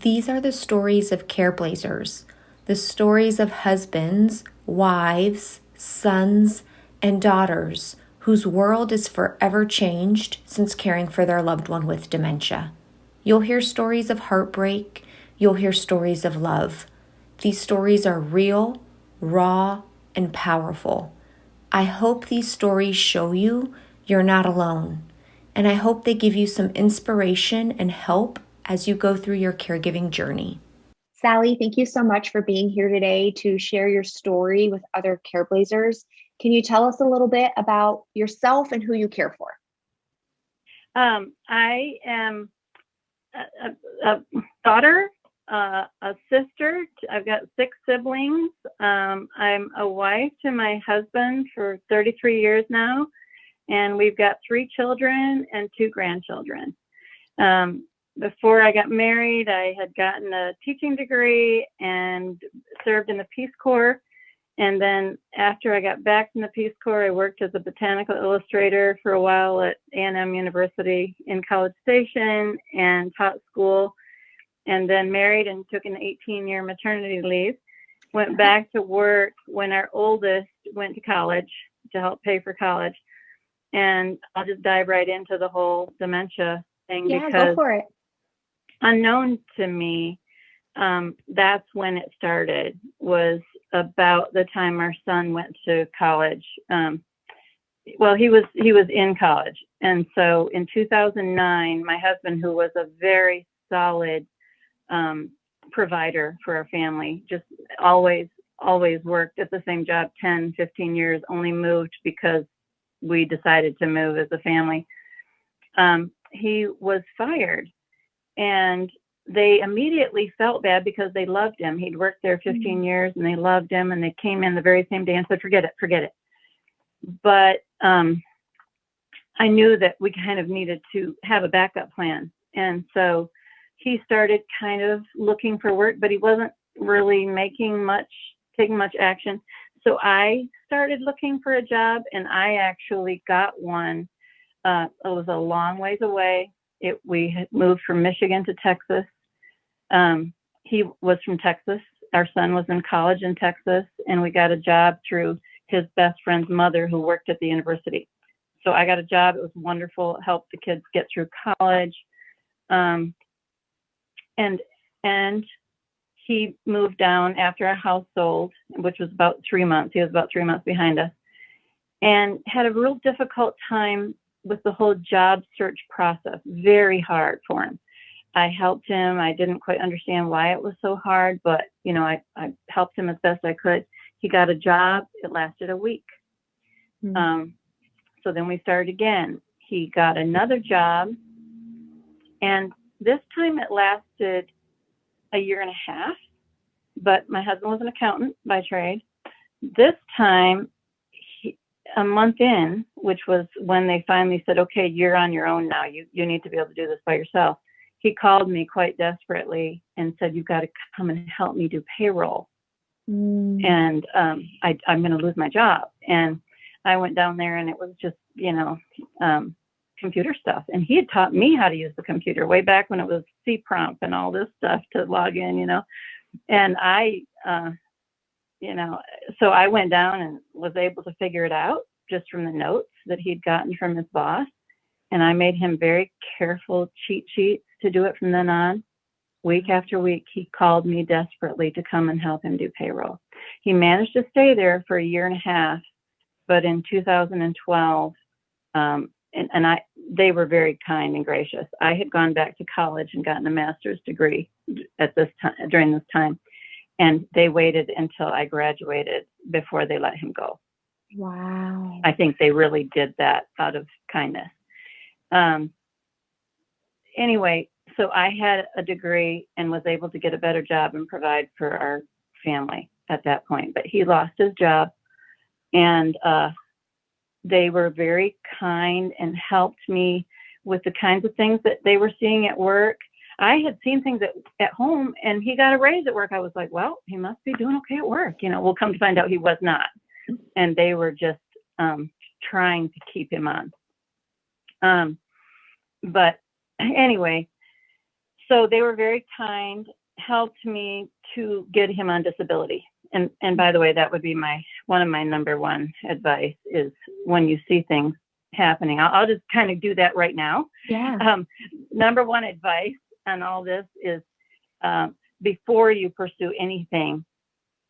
These are the stories of Careblazers, the stories of husbands, wives, sons, and daughters whose world is forever changed since caring for their loved one with dementia. You'll hear stories of heartbreak, you'll hear stories of love. These stories are real, raw, and powerful. I hope these stories show you you're not alone, and I hope they give you some inspiration and help as you go through your caregiving journey. Sally, thank you so much for being here today to share your story with other Careblazers. Can you tell us a little bit about yourself and who you care for? I am a daughter, a sister. I've got 6 siblings. I'm a wife to my husband for 33 years now, and we've got 3 children and 2 grandchildren. Before I got married, I had gotten a teaching degree and served in the Peace Corps. And then after I got back from the Peace Corps, I worked as a botanical illustrator for a while at A&M University in College Station and taught school, and then married and took an 18-year maternity leave. Went back to work when our oldest went to college to help pay for college. And I'll just dive right into the whole dementia thing Yeah, because go for it. unknown to me, that's when it started, was about the time our son went to college. Well, he was in college. And so in 2009, my husband, who was a very solid provider for our family, just always worked at the same job 10, 15 years, only moved because we decided to move as a family. He was fired, and they immediately felt bad because they loved him. He'd worked there 15 years and they loved him, and they came in the very same day and said, forget it. But I knew that we kind of needed to have a backup plan. And so he started kind of looking for work, but he wasn't really taking much action. So I started looking for a job, and I actually got one. It was a long ways away. We had moved from Michigan to Texas. He was from Texas. Our son was in college in Texas, and we got a job through his best friend's mother who worked at the university. So I got a job. It was wonderful. It helped the kids get through college. And he moved down after our house sold, which was about 3 months. He was about 3 months behind us, and had a real difficult time with the whole job search process. Very hard for him. I helped him. I didn't quite understand why it was so hard, but I helped him as best I could. He got a job. It lasted a week. So then we started again. He got another job, and this time it lasted a year and a half, but my husband was an accountant by trade. This time, a month in, which was when they finally said, okay, you're on your own now. You need to be able to do this by yourself. He called me quite desperately and said, you've got to come and help me do payroll. And I'm going to lose my job. And I went down there, and it was just, computer stuff. And he had taught me how to use the computer way back when it was C-prompt and all this stuff to log in, And so I went down and was able to figure it out just from the notes that he'd gotten from his boss. And I made him very careful cheat sheets to do it from then on. Week after week, he called me desperately to come and help him do payroll. He managed to stay there for a year and a half, but in 2012, they were very kind and gracious. I had gone back to college and gotten a master's degree at this time, during this time, and they waited until I graduated before they let him go. Wow. I think they really did that out of kindness. Anyway, so I had a degree and was able to get a better job and provide for our family at that point. But he lost his job, and they were very kind and helped me with the kinds of things that they were seeing at work. I had seen things at home, and he got a raise at work. I was like, well, he must be doing okay at work. We'll come to find out he was not. And they were just trying to keep him on. But anyway, So they were very kind, helped me to get him on disability. And by the way, that would be one of my number one advice is when you see things happening. I'll just kind of do that right now. Yeah. Number one advice on all this is before you pursue anything,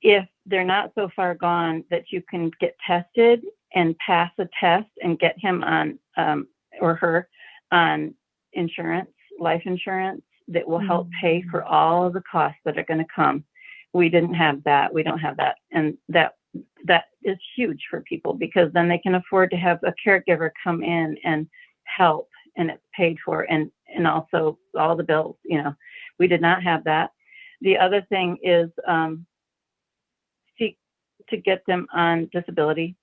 if they're not so far gone that you can get tested and pass a test and get him on or her on insurance, life insurance that will help pay for all of the costs that are going to come. We didn't have that. We don't have that. And that is huge for people because then they can afford to have a caregiver come in and help and it's paid for and also all the bills, we did not have that. The other thing is seek to get them on disability.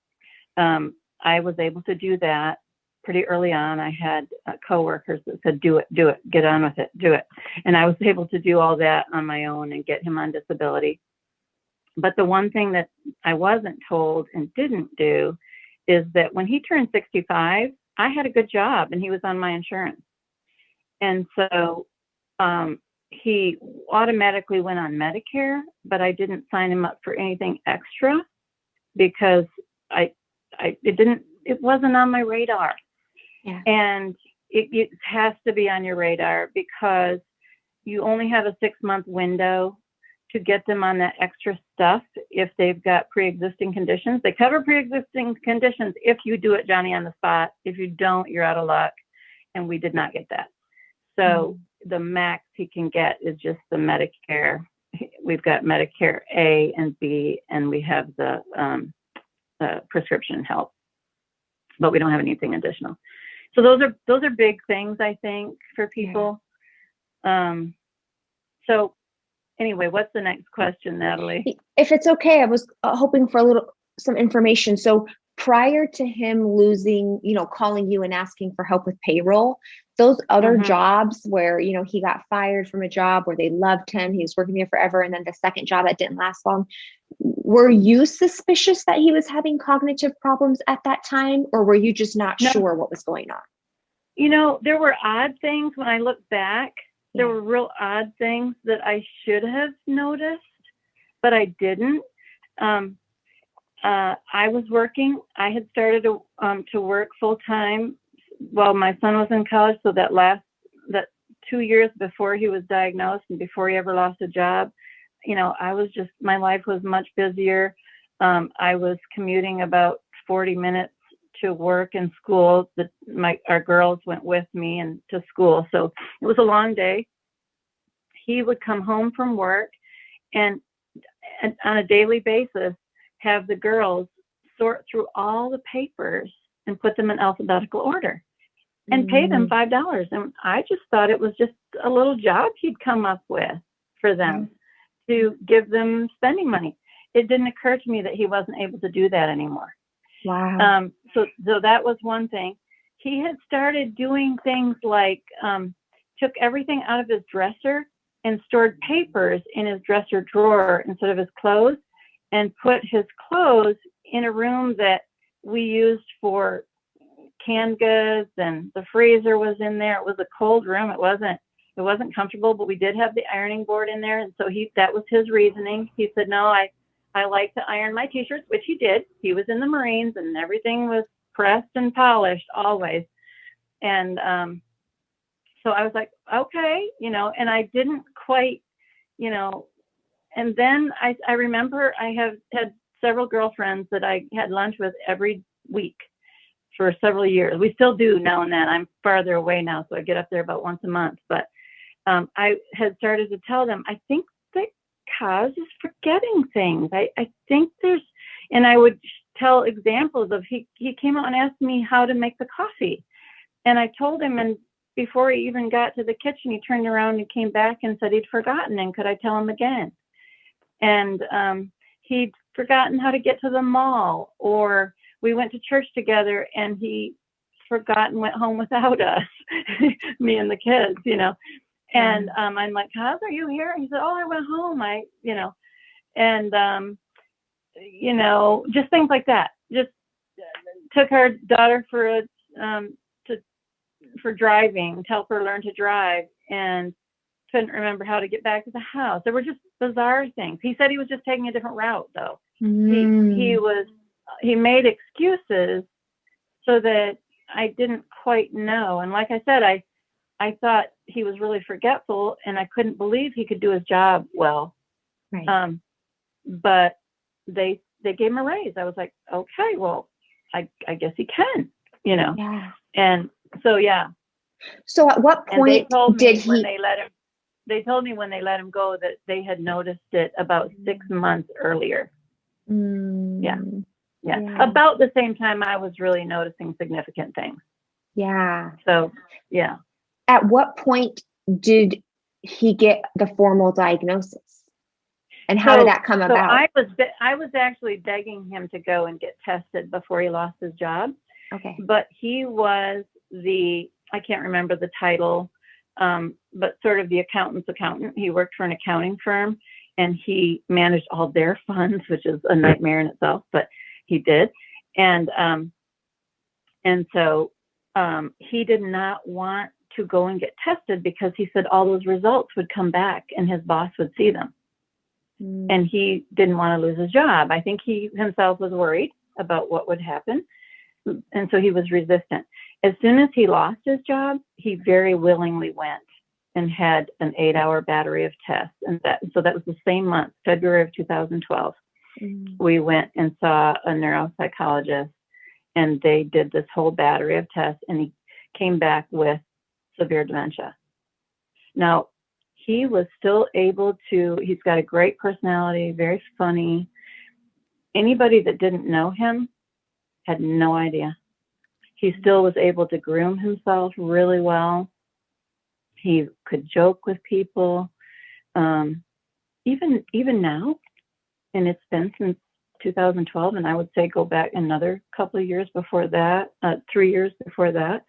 I was able to do that pretty early on. I had coworkers that said, do it, get on with it, do it. And I was able to do all that on my own and get him on disability. But the one thing that I wasn't told and didn't do is that when he turned 65, I had a good job and he was on my insurance. And so he automatically went on Medicare, but I didn't sign him up for anything extra because it wasn't on my radar. Yeah. And it has to be on your radar because you only have a 6-month window to get them on that extra stuff if they've got pre-existing conditions. They cover pre-existing conditions if you do it, Johnny, on the spot. If you don't, you're out of luck. And we did not get that. So the max he can get is just the Medicare. We've got Medicare A and B, and we have the prescription help, but we don't have anything additional. So those are big things, I think, for people. Yeah. So anyway, what's the next question, Natali? If it's okay, I was hoping for some information. So prior to him losing, calling you and asking for help with payroll, those other jobs where, he got fired from a job where they loved him, he was working there forever, and then the second job that didn't last long, were you suspicious that he was having cognitive problems at that time, or were you just not sure what was going on? There were odd things when I look back. There were real odd things that I should have noticed, but I didn't. I was working. I had started to work full time while my son was in college. So that 2 years before he was diagnosed and before he ever lost a job, my life was much busier. I was commuting about 40 minutes to work and school. Our girls went with me and to school. So it was a long day. He would come home from work and on a daily basis, have the girls sort through all the papers and put them in alphabetical order and pay them $5. And I just thought it was just a little job he'd come up with for them to give them spending money. It didn't occur to me that he wasn't able to do that anymore. Wow. So that was one thing. He had started doing things like took everything out of his dresser and stored papers in his dresser drawer instead of his clothes, and put his clothes in a room that we used for canned goods, and the freezer was in there. It was a cold room. It wasn't comfortable, but we did have the ironing board in there. And so that was his reasoning. He said, no, I like to iron my t-shirts, which he did. He was in the Marines and everything was pressed and polished always. And so I was like, okay, and I didn't quite, and then I remember I have had several girlfriends that I had lunch with every week for several years. We still do now and then. I'm farther away now, so I get up there about once a month. But I had started to tell them, I think the cause is forgetting things. I think and I would tell examples of he came out and asked me how to make the coffee. And I told him, and before he even got to the kitchen, he turned around and came back and said he'd forgotten, and could I tell him again? And he'd forgotten how to get to the mall, or we went to church together and he forgot and went home without us, me and the kids, And I'm like, Kaz, are you here? And he said, oh, I went home. Just things like that. Just took our daughter for driving, to help her learn to drive, and couldn't remember how to get back to the house. There were just bizarre things. He said he was just taking a different route, though. He made excuses so that I didn't quite know. And like I said, I thought he was really forgetful, and I couldn't believe he could do his job well. Right. But they gave him a raise. I was like, okay, well, I guess he can, you know. Yeah. And so, yeah. So at what point did he? They told me when they let him go that they had noticed it about 6 months earlier. Yeah. About the same time I was really noticing significant things. Yeah. So, yeah. At what point did he get the formal diagnosis? And how did that come about? I was actually begging him to go and get tested before he lost his job. Okay. But he was I can't remember the title, but sort of the accountant's accountant. He worked for an accounting firm, and he managed all their funds, which is a nightmare in itself, but he did. And so he did not want to go and get tested because he said all those results would come back and his boss would see them. And he didn't want to lose his job. I think he himself was worried about what would happen. And so he was resistant. As soon as he lost his job, he very willingly went and had an 8-hour battery of tests. And so that was the same month, February of 2012. We went and saw a neuropsychologist, and they did this whole battery of tests, and he came back with severe dementia. Now, he was still able to, he's got a great personality, very funny. Anybody that didn't know him had no idea. He still was able to groom himself really well. He could joke with people. Even now, and it's been since 2012, and I would say go back another couple of years before that, 3 years before that,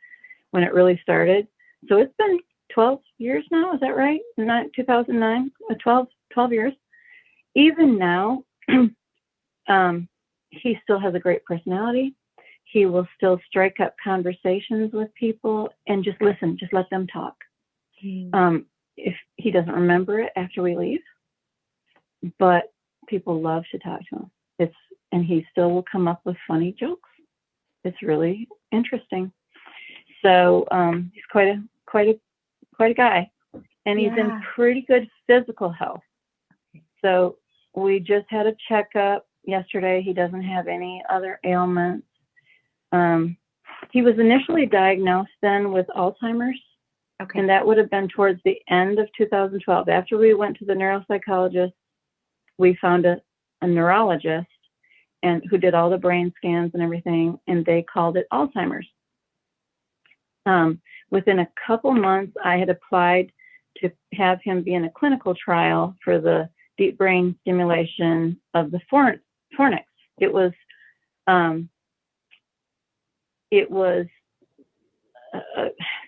when it really started. So it's been 12 years now, is that right? Not 2009, 12 years. Even now, he still has a great personality. He will still strike up conversations with people and just listen, just let them talk. If he doesn't remember it after we leave, but people love to talk to him. And he still will come up with funny jokes. It's really interesting. So he's quite a guy, and he's in pretty good physical health. So we just had a checkup yesterday. He doesn't have any other ailments. He was initially diagnosed then with Alzheimer's, and that would have been towards the end of 2012. After we went to the neuropsychologist, we found a neurologist and who did all the brain scans and everything, and they called it Alzheimer's. Within a couple months, I had applied to have him be in a clinical trial for the deep brain stimulation of the fornix. It was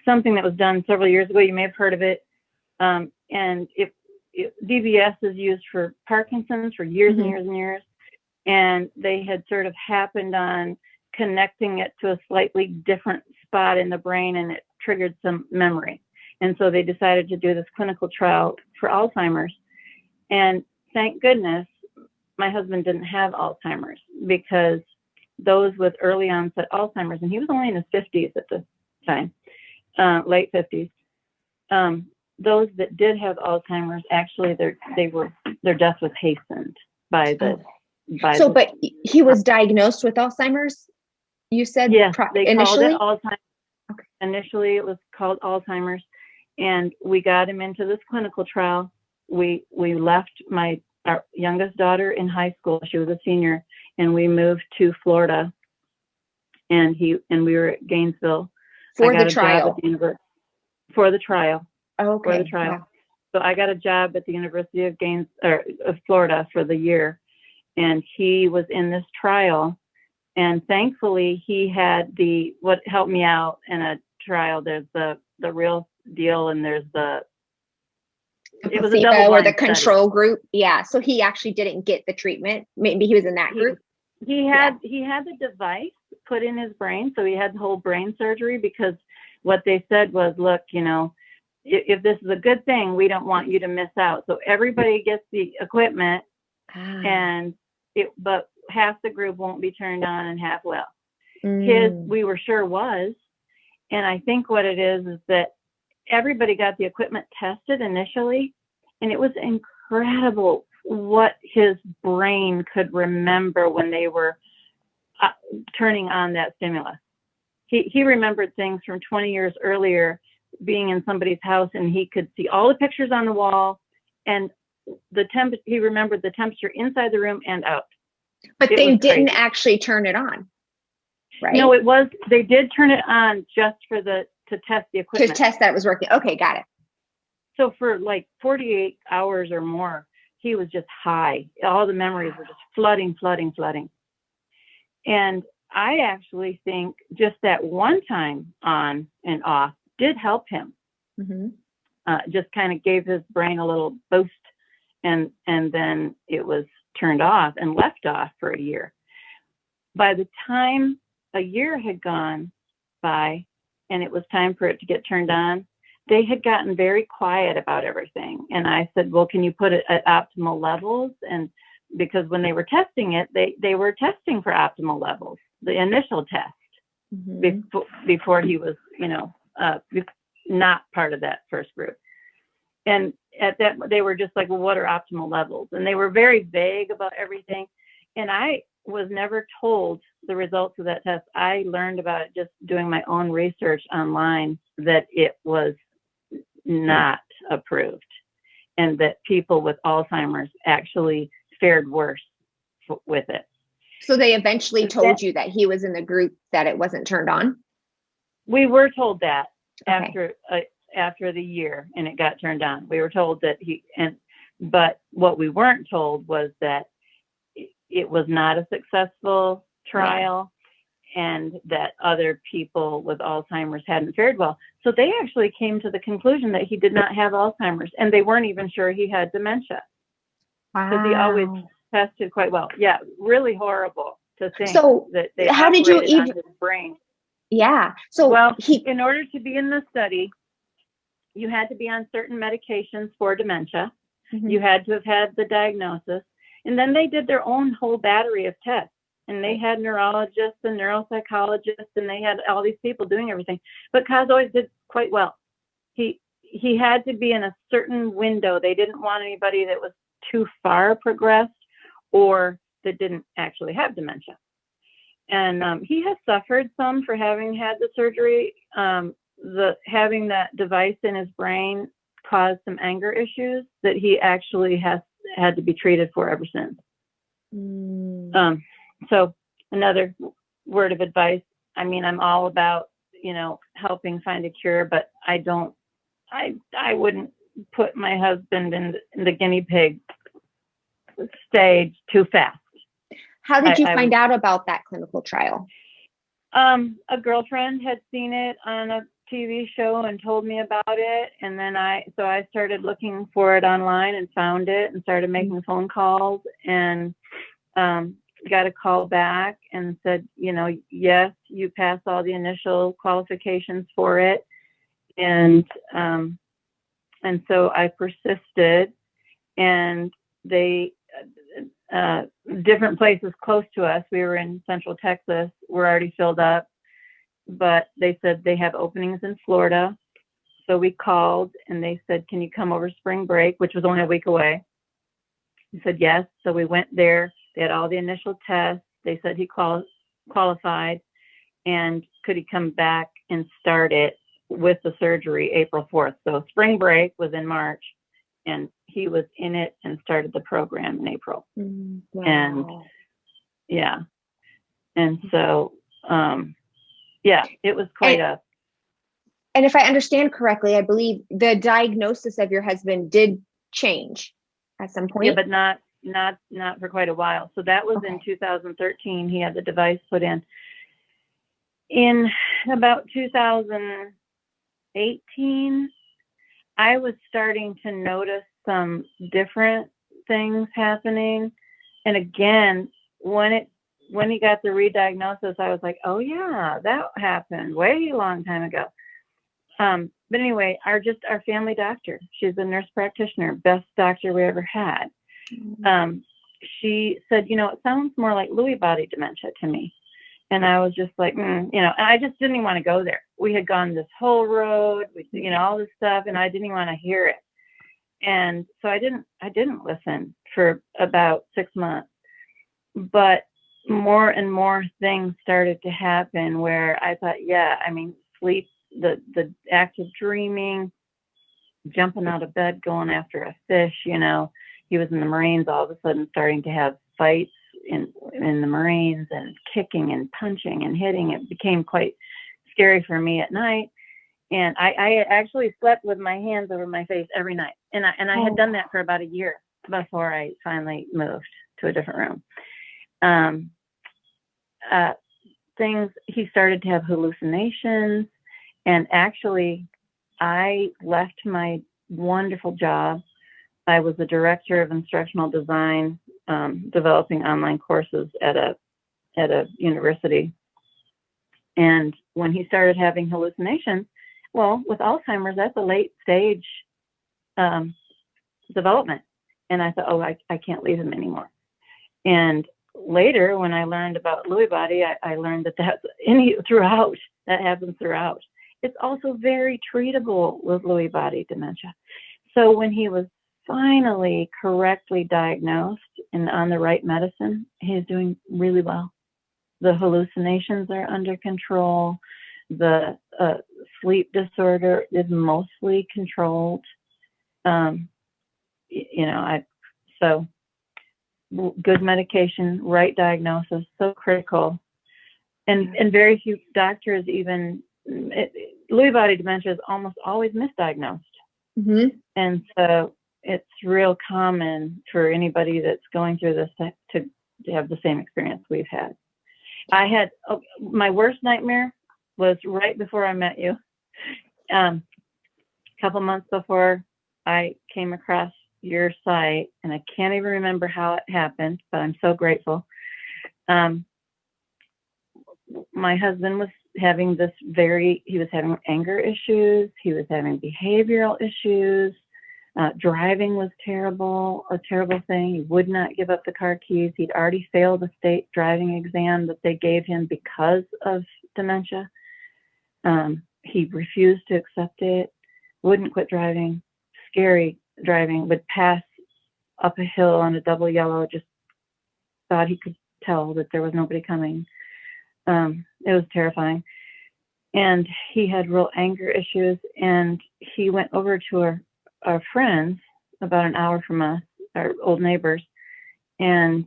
something that was done several years ago. You may have heard of it. And DBS is used for Parkinson's for years and years and years. And they had sort of happened on connecting it to a slightly different spot in the brain, and it triggered some memory. And so they decided to do this clinical trial for Alzheimer's. And thank goodness my husband didn't have Alzheimer's, because those with early onset Alzheimer's, and he was only in his 50s at the time, late 50s, those that did have Alzheimer's, actually their death was hastened by the. But he was diagnosed with Alzheimer's, you said? Yes, they initially? called it Alzheimer's. Okay. Initially, it was called Alzheimer's, and we got him into this clinical trial. We left our youngest daughter in high school. She was a senior, and we moved to Florida, and we were at Gainesville. For the trial? For the trial. Okay. For the trial. Wow. So I got a job at the University of Florida for the year, and he was in this trial. And thankfully, he had what helped me out in a trial. There's the real deal, and there's it was a double-blind or the control study. group. Yeah. So he actually didn't get the treatment. Maybe he was in that group. He had the device put in his brain, so he had the whole brain surgery, because what they said was, look, if this is a good thing, we don't want you to miss out. So everybody gets the equipment, but half the group won't be turned on and half will. We were sure was. And I think what it is that everybody got the equipment tested initially, and it was incredible what his brain could remember when they were turning on that stimulus. He remembered things from 20 years earlier, being in somebody's house, and he could see all the pictures on the wall, and he remembered the temperature inside the room and out. But they didn't actually turn it on, right? No, they did turn it on just to test the equipment. To test that it was working. Okay, got it. So for like 48 hours or more, he was just high. All the memories were just flooding. And I actually think just that one time on and off did help him. Just kind of gave his brain a little boost, and then it was turned off and left off for a year. By the time a year had gone by and it was time for it to get turned on, they had gotten very quiet about everything. And I said, well, can you put it at optimal levels? And because when they were testing it, they were testing for optimal levels, the initial test, before he was, not part of that first group. And at that, they were just like, well, what are optimal levels? And they were very vague about everything. And I was never told the results of that test. I learned about it just doing my own research online, that it was not approved, and that people with Alzheimer's actually fared worse with it. So they eventually told you that he was in the group that it wasn't turned on? We were told that after the year, and it got turned on. We were told that but what we weren't told was that it was not a successful trial, and that other people with Alzheimer's hadn't fared well. So they actually came to the conclusion that he did not have Alzheimer's, and they weren't even sure he had dementia. Because he always tested quite well. Yeah, really horrible to think that they how did you even on his brain. Yeah. So in order to be in the study, you had to be on certain medications for dementia. You had to have had the diagnosis. And then they did their own whole battery of tests. And they had neurologists and neuropsychologists, and they had all these people doing everything. But Kaz always did quite well. He had to be in a certain window. They didn't want anybody that was too far progressed or that didn't actually have dementia. And he has suffered some for having had the surgery. Having that device in his brain caused some anger issues that he actually has had to be treated for ever since. So another word of advice, I mean, I'm all about, helping find a cure, but I wouldn't put my husband in the guinea pig stage too fast. How did you find out about that clinical trial? A girlfriend had seen it on a TV show and told me about it. And then I started looking for it online and found it and started making phone calls, and got a call back and said, yes, you passed all the initial qualifications for it. And so I persisted, and they, different places close to us, we were in Central Texas, were already filled up, but they said they have openings in Florida. So we called, and they said, can you come over spring break, which was only a week away? He said, yes. So we went there. They had all the initial tests. They said he qualified, and could he come back and start it with the surgery April 4th. So spring break was in March, and he was in it and started the program in April. Wow. And yeah. And so, it was quite And if I understand correctly, I believe the diagnosis of your husband did change at some point. Yeah, but not for quite a while. So that was in 2013. He had the device put in. In about 2018, I was starting to notice some different things happening. And again, when he got the re-diagnosis, I was like, oh yeah, that happened way a long time ago. But anyway, our family doctor, she's a nurse practitioner, best doctor we ever had. She said, you know, it sounds more like Lewy body dementia to me. And I was just like, you know, and I just didn't even want to go there. We had gone this whole road, you know, all this stuff, and I didn't even want to hear it. And so I didn't listen for about 6 months. But more and more things started to happen where I thought, yeah, I mean, sleep, the act of dreaming, jumping out of bed, going after a fish, you know. He was in the Marines, all of a sudden starting to have fights in the Marines, and kicking and punching and hitting. It became quite scary for me at night. And I actually slept with my hands over my face every night. And I had done that for about a year before I finally moved to a different room. He started to have hallucinations. And actually, I left my wonderful job. I was the director of instructional design, developing online courses at a university. And when he started having hallucinations, well, with Alzheimer's, that's a late stage development. And I thought, oh, I can't leave him anymore. And later, when I learned about Lewy body, I learned that that happens throughout. It's also very treatable with Lewy body dementia. So when he was finally correctly diagnosed and on the right medicine, he's doing really well. The hallucinations are under control. The sleep disorder is mostly controlled. So good medication, right diagnosis, so critical. And very few doctors even, Lewy body dementia is almost always misdiagnosed. Mm-hmm. And so it's real common for anybody that's going through this to have the same experience we've had. I had my worst nightmare was right before I met you. A couple months before I came across your site, and I can't even remember how it happened, but I'm so grateful. My husband was having he was having anger issues. He was having behavioral issues. Driving was a terrible thing. He would not give up the car keys. He'd already failed the state driving exam that they gave him because of dementia. He refused to accept it, wouldn't quit driving, scary driving, would pass up a hill on a double yellow, just thought he could tell that there was nobody coming. It was terrifying. And he had real anger issues, and he went over to our friends about an hour from us, our old neighbors, and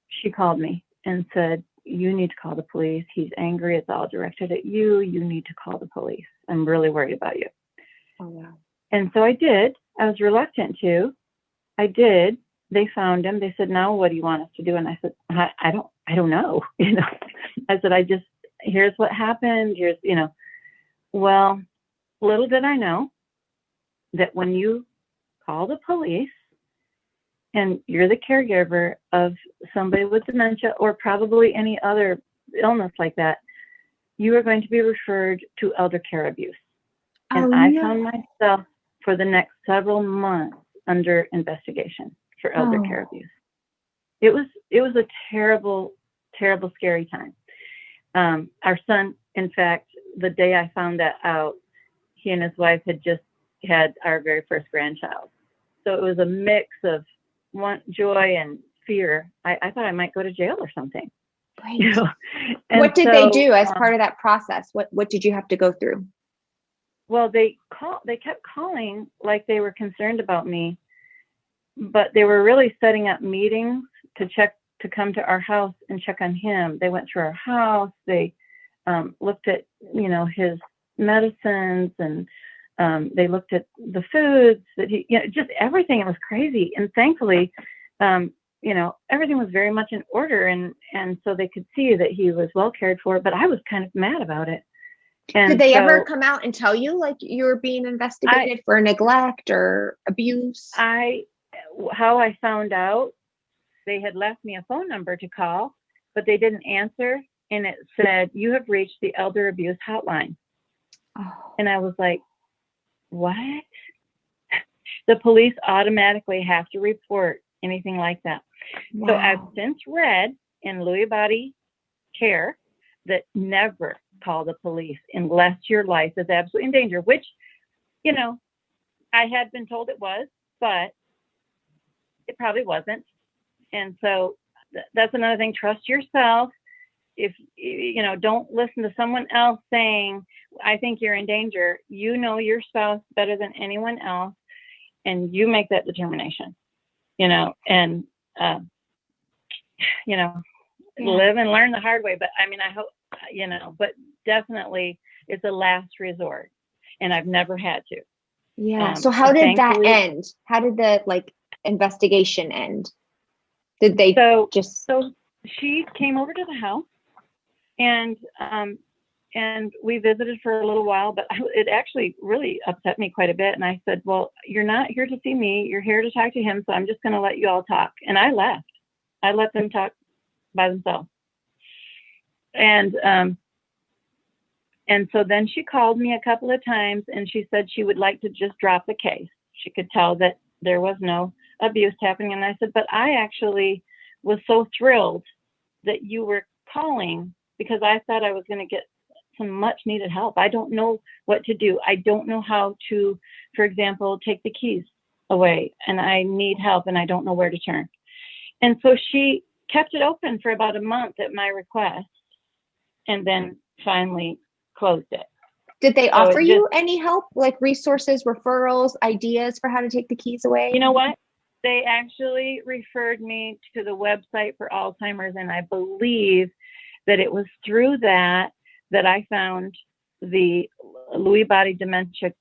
she called me and said, you need to call the police. He's angry. It's all directed at you. You need to call the police. I'm really worried about you. Oh, wow. And so I did. I was reluctant to. I did. They found him. They said, now what do you want us to do? And I said, I don't know. You know, I said, here's what happened. Well, little did I know that when you call the police and you're the caregiver of somebody with dementia or probably any other illness like that, you are going to be referred to elder care abuse. And I found myself for the next several months under investigation for elder care abuse. It was a terrible, terrible, scary time. Our son, in fact, the day I found that out, he and his wife had just had our very first grandchild. So it was a mix of joy and fear. I thought I might go to jail or something. Right. You know? What did they do as part of that process? What did you have to go through? Well, they kept calling like they were concerned about me, but they were really setting up meetings to come to our house and check on him. They went to our house. They looked at, his medicines, and they looked at the foods that just everything. It was crazy. And thankfully, everything was very much in order. And so they could see that he was well cared for, but I was kind of mad about it. And did they ever come out and tell you like you were being investigated for neglect or abuse? How I found out, they had left me a phone number to call, but they didn't answer. And it said, you have reached the elder abuse hotline. Oh. And I was like, what? The police automatically have to report anything like that. Wow. So I've since read in Lewy Body Care that never call the police unless your life is absolutely in danger, which, you know, I had been told it was, but it probably wasn't. And so that's another thing. Trust yourself. If you know, don't listen to someone else saying, I think you're in danger. You know your spouse better than anyone else, and you make that determination, you know, and you know, live and learn the hard way. But I mean, I hope, you know, but definitely it's a last resort, and I've never had to. Yeah. So how did that end? How did the investigation end? Did they So she came over to the house, and we visited for a little while, but it actually really upset me quite a bit. And I said, well, you're not here to see me. You're here to talk to him. So I'm just going to let you all talk. And I left. I let them talk by themselves. And so then she called me a couple of times, and she said she would like to just drop the case. She could tell that there was no abuse happening. And I said, but I actually was so thrilled that you were calling, because I thought I was going to get some much needed help. I don't know what to do. I don't know how to, for example, take the keys away, and I need help, and I don't know where to turn. And so she kept it open for about a month at my request, and then finally closed it. Did they offer you any help, like resources, referrals, ideas for how to take the keys away? You know what? They actually referred me to the website for Alzheimer's, and I believe that it was through that I found the Lewy Body Dementia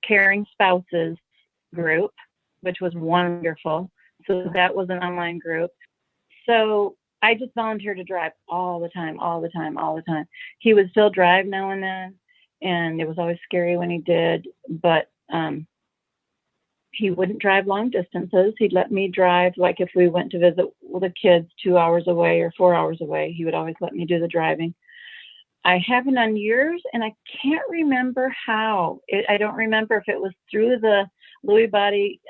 Caring Spouses group, which was wonderful. So that was an online group. So I just volunteered to drive all the time. He would still drive now and then, and it was always scary when he did, but he wouldn't drive long distances. He'd let me drive, like if we went to visit the kids 2 hours away or 4 hours away, he would always let me do the driving. I haven't on years, and I can't remember how. I don't remember if it was through the Lewy Body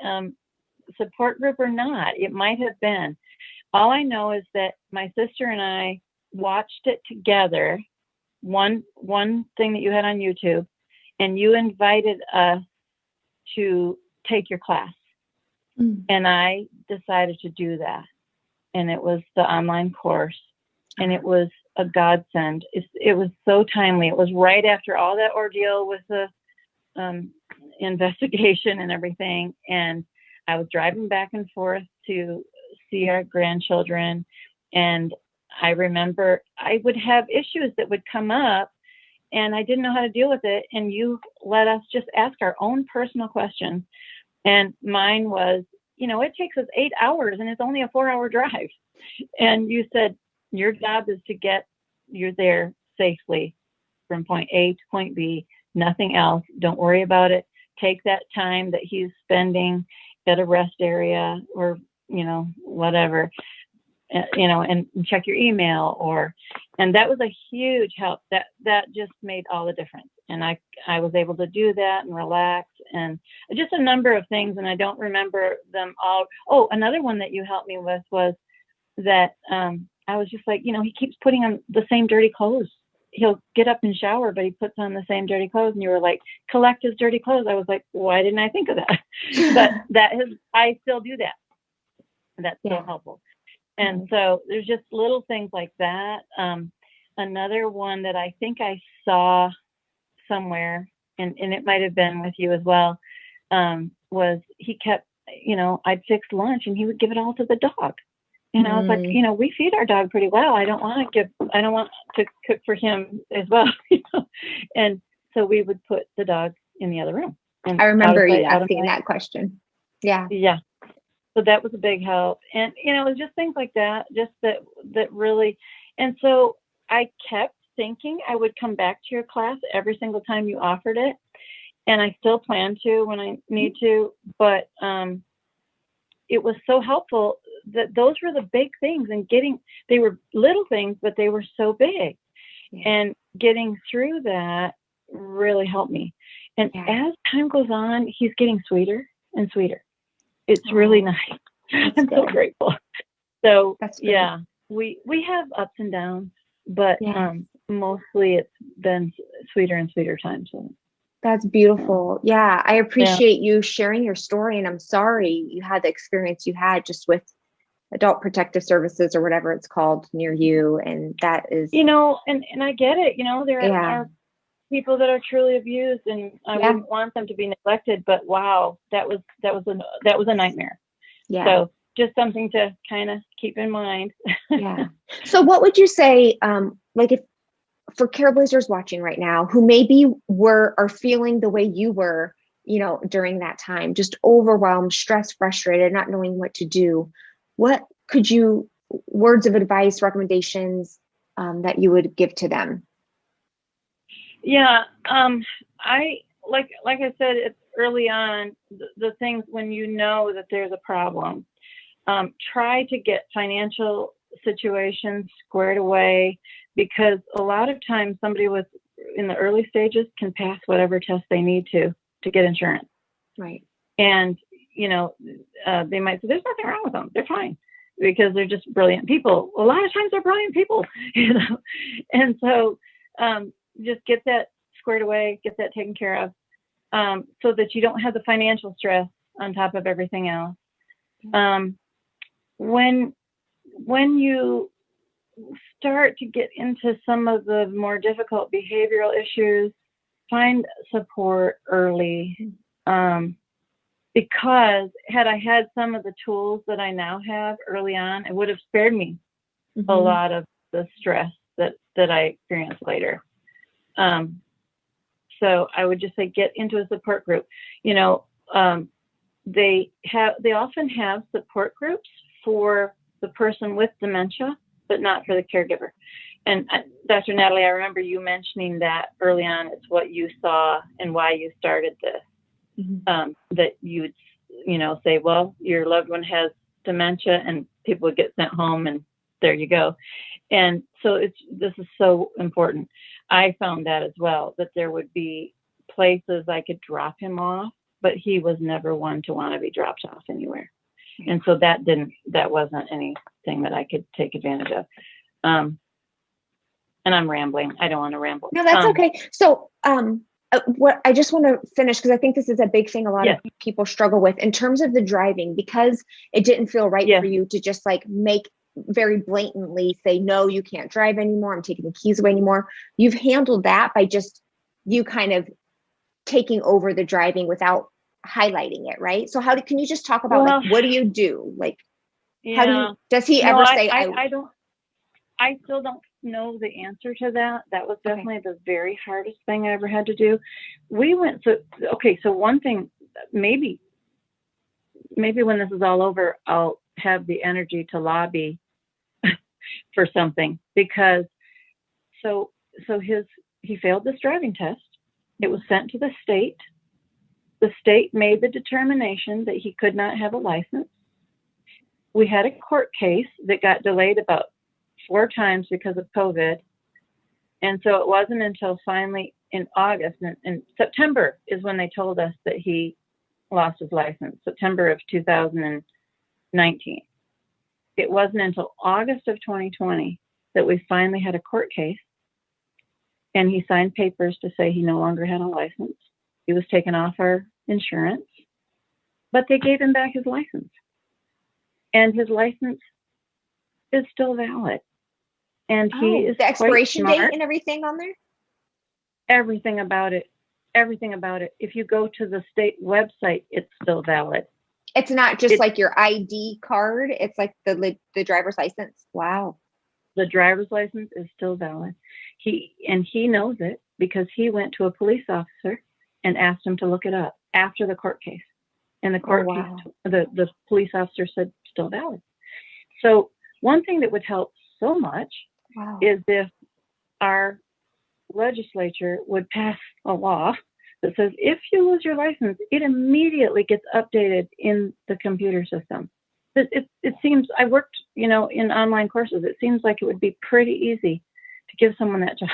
support group or not. It might have been. All I know is that my sister and I watched it together, one thing that you had on YouTube, and you invited us to take your class. And I decided to do that. And it was the online course, and it was a godsend. It was so timely. It was right after all that ordeal with the investigation and everything. And I was driving back and forth to see our grandchildren. And I remember I would have issues that would come up, and I didn't know how to deal with it. And you let us just ask our own personal questions. And mine was, you know, it takes us 8 hours, and it's only a 4-hour drive. And you said, your job is to get you there safely from point A to point B, nothing else. Don't worry about it. Take that time that he's spending at a rest area or, you know, whatever, you know, and check your email and that was a huge help. That just made all the difference. And I was able to do that and relax, and just a number of things. And I don't remember them all. Oh, another one that you helped me with was that, I was just like, you know, he keeps putting on the same dirty clothes. He'll get up and shower, but he puts on the same dirty clothes. And you were like, collect his dirty clothes. I was like, why didn't I think of that? But I still do that. That's so helpful. And so there's just little things like that. Another one that I think I saw somewhere, and it might have been with you as well, was he kept, you know, I'd fix lunch and he would give it all to the dog. And I was like, you know, we feed our dog pretty well. I don't want to cook for him as well. You know? And so we would put the dog in the other room. And I remember you asking that question. Yeah. Yeah. So that was a big help. And, you know, it was just things like that, just that really. And so I kept thinking I would come back to your class every single time you offered it. And I still plan to when I need to, but it was so helpful that those were the big things, and they were little things, but they were so big. And getting through that really helped me. And Yeah. as time goes on, he's getting sweeter and sweeter. It's really nice. I'm so grateful. So That's great. yeah, we have ups and downs, but Yeah. mostly it's been sweeter and sweeter times. So, That's beautiful. Yeah. I appreciate you sharing your story, and I'm sorry you had the experience you had just with Adult Protective Services or whatever it's called near you. And that is, and I get it. There yeah. are people that are truly abused, and I Yeah. wouldn't want them to be neglected. But wow, that was a nightmare. Yeah. So just something to kind of keep in mind. Yeah. So what would you say, like if for Careblazers watching right now who maybe are feeling the way you were, during that time, just overwhelmed, stressed, frustrated, not knowing what to do, what could you, words of advice, recommendations, that you would give to them? Yeah, I like I said, it's early on, the things when you know that there's a problem, try to get financial situations squared away, because a lot of times somebody in the early stages can pass whatever test they need to get insurance. Right. And they might say there's nothing wrong with them, they're fine, because they're just brilliant people. A lot of times they're brilliant people, and so just get that squared away, get that taken care of, so that you don't have the financial stress on top of everything else. When you start to get into some of the more difficult behavioral issues, find support early, because had I had some of the tools that I now have early on, it would have spared me a lot of the stress that I experienced later. So I would just say get into a support group. They often have support groups for the person with dementia, but not for the caregiver. And Dr. Natali, I remember you mentioning that early on. It's what you saw and why you started this. That you would, say, well, your loved one has dementia, and people would get sent home, and there you go. And so this is so important. I found that as well, that there would be places I could drop him off, but he was never one to want to be dropped off anywhere. And so that wasn't anything that I could take advantage of. And I'm rambling. I don't want to ramble. No, that's okay. So, what I just want to finish, because I think this is a big thing a lot of people struggle with in terms of the driving, because it didn't feel right for you to just like make very blatantly say, no, you can't drive anymore, I'm taking the keys away anymore. You've handled that by just you kind of taking over the driving without highlighting it, right? So can you just talk about like, what do you do? Like, does he ever say, I still don't know the answer to that. That was definitely the very hardest thing I ever had to do. So one thing, maybe when this is all over, I'll have the energy to lobby for something, because he failed this driving test. It was sent to the state. The state made the determination that he could not have a license. We had a court case that got delayed about 4 times because of COVID. And so it wasn't until finally in August, and September is when they told us that he lost his license, September of 2019. It wasn't until August of 2020 that we finally had a court case, and he signed papers to say he no longer had a license. He was taken off our insurance, but they gave him back his license. And his license is still valid. And he is the expiration quite date smart. and everything on there? Everything about it. If you go to the state website, it's still valid. It's not just like your ID card. It's like the driver's license. Wow. The driver's license is still valid. He knows it, because he went to a police officer and asked him to look it up after the court case. And the court case, the police officer said still valid. So one thing that would help so much is if our legislature would pass a law that says if you lose your license, it immediately gets updated in the computer system. It seems, I worked, in online courses, it seems like it would be pretty easy give someone that job.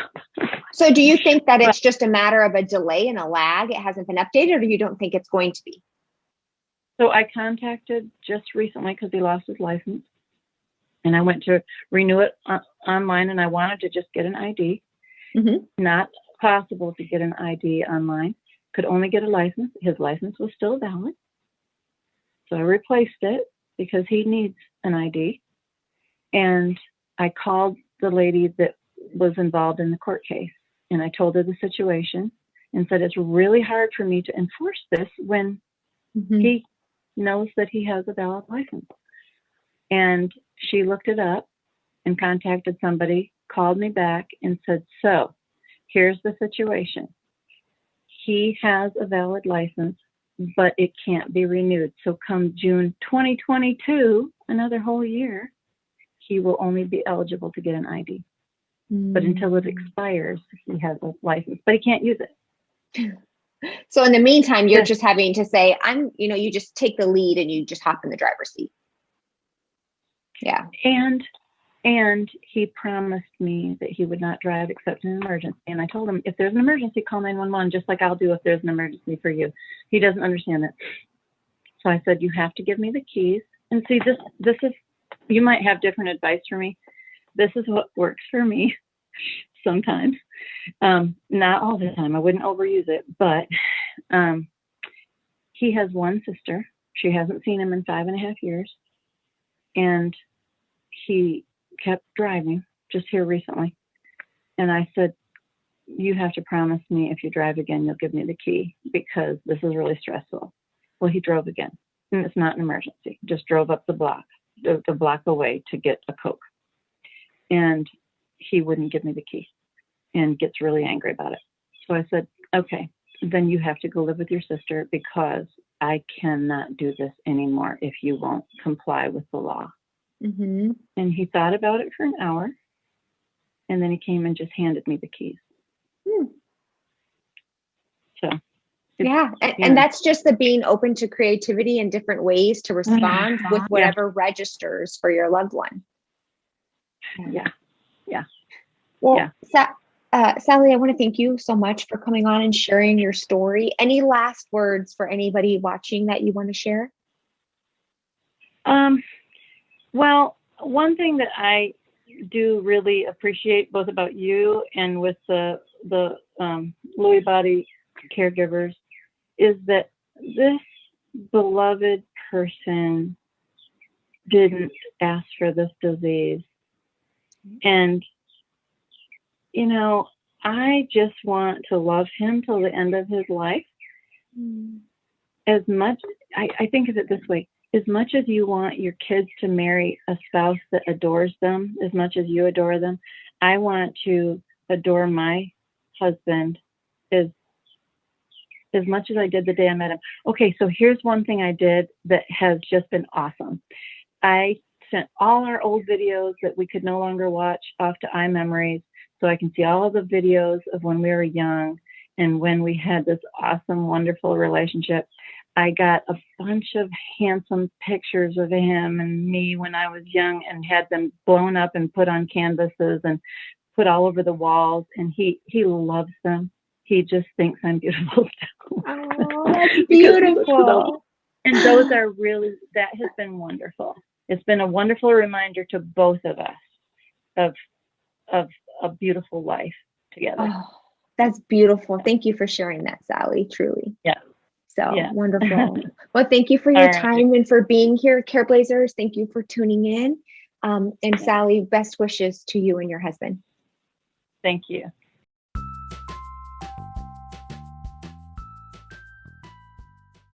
So do you think that it's just a matter of a delay and a lag? It hasn't been updated, or you don't think it's going to be? So I contacted just recently because he lost his license, and I went to renew it online, and I wanted to just get an ID. Not possible to get an ID online. Could only get a license. His license was still valid. So I replaced it because he needs an ID. And I called the lady that was involved in the court case, and I told her the situation and said, it's really hard for me to enforce this when he knows that he has a valid license. And she looked it up and contacted somebody, called me back and said, so here's the situation. He has a valid license, but it can't be renewed. So come June 2022, another whole year, he will only be eligible to get an ID. But until it expires, he has a license, but he can't use it. So in the meantime, you're just having to say, you just take the lead and you just hop in the driver's seat. Yeah. And he promised me that he would not drive except in an emergency. And I told him, if there's an emergency, call 911, just like I'll do if there's an emergency for you. He doesn't understand it. So I said, you have to give me the keys. And see, this is, you might have different advice for me. This is what works for me sometimes. Not all the time. I wouldn't overuse it, but he has one sister. She hasn't seen him in 5.5 years. And he kept driving just here recently. And I said, you have to promise me if you drive again, you'll give me the key because this is really stressful. Well, he drove again. And it's not an emergency. Just drove up the block away to get a Coke. And he wouldn't give me the key and gets really angry about it. So I said, okay, then you have to go live with your sister because I cannot do this anymore if you won't comply with the law. And he thought about it for an hour, and then he came and just handed me the keys. So yeah, and that's just the being open to creativity and different ways to respond with whatever registers for your loved one. Well, Sally, I want to thank you so much for coming on and sharing your story. Any last words for anybody watching that you want to share? Well, one thing that I do really appreciate both about you and with the Lewy Body caregivers is that this beloved person didn't ask for this disease. And, I just want to love him till the end of his life. As much, I think of it this way, as much as you want your kids to marry a spouse that adores them, as much as you adore them, I want to adore my husband as much as I did the day I met him. Okay, so here's one thing I did that has just been awesome. I sent all our old videos that we could no longer watch off to iMemories so I can see all of the videos of when we were young and when we had this awesome, wonderful relationship. I got a bunch of handsome pictures of him and me when I was young and had them blown up and put on canvases and put all over the walls. And he loves them. He just thinks I'm beautiful. Oh, that's beautiful. And those are really, that has been wonderful. It's been a wonderful reminder to both of us of a beautiful life together. Oh, that's beautiful. Thank you for sharing that, Sally, truly. Yeah. So wonderful. Well, thank you for your time and for being here, Careblazers. Thank you for tuning in. And Sally, best wishes to you and your husband. Thank you.